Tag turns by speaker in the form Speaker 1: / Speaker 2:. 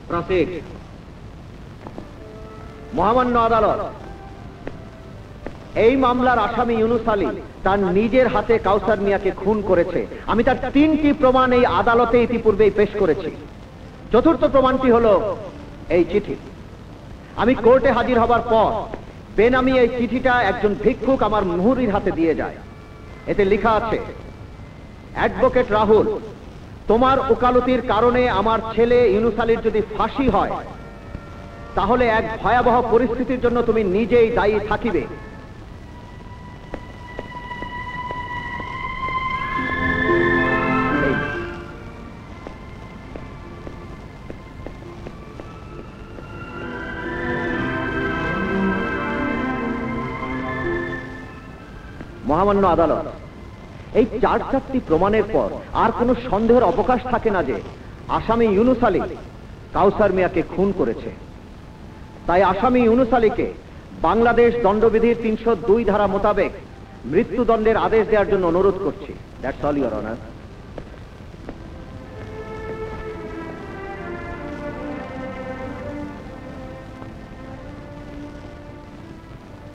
Speaker 1: Proceed. মহামান্য আদালত, এই মামলার আসামি ইউনুস আলী তার নিজের হাতে কাউসার মিয়াকে খুন করেছে। আমি তার 3টি প্রমাণ এই আদালতে ইতিপূর্বেই পেশ করেছি। চতুর্থ প্রমাণটি হলো এই চিঠি। আমি কোর্টে হাজির হবার পর বেনামি এই চিঠিটা একজন ভিক্ষুক আমার মুহুরীর হাতে দিয়ে যায়। এতে লেখা আছে, অ্যাডভোকেট রাহুল, তোমার ওকালতির কারণে আমার ছেলে ইউনুস আলীর যদি ফাঁসি হয় তাহলে এক ভয়াবহ পরিস্থিতির জন্য তুমি নিজেই দায়ী থাকিবে। মহামান্য আদালত, এই 4টি প্রমাণের পর আর কোনো সন্দেহের অবকাশ থাকে না যে আসামি ইউনুস আলী কাউসার মিয়াকে খুন করেছে। তাই আসামি ইউনুস আলীকে বাংলাদেশ দণ্ডবিধির 302 ধারা মোতাবেক মৃত্যুদণ্ডের আদেশ দেওয়ার জন্য অনুরোধ করছি। That's all your honour.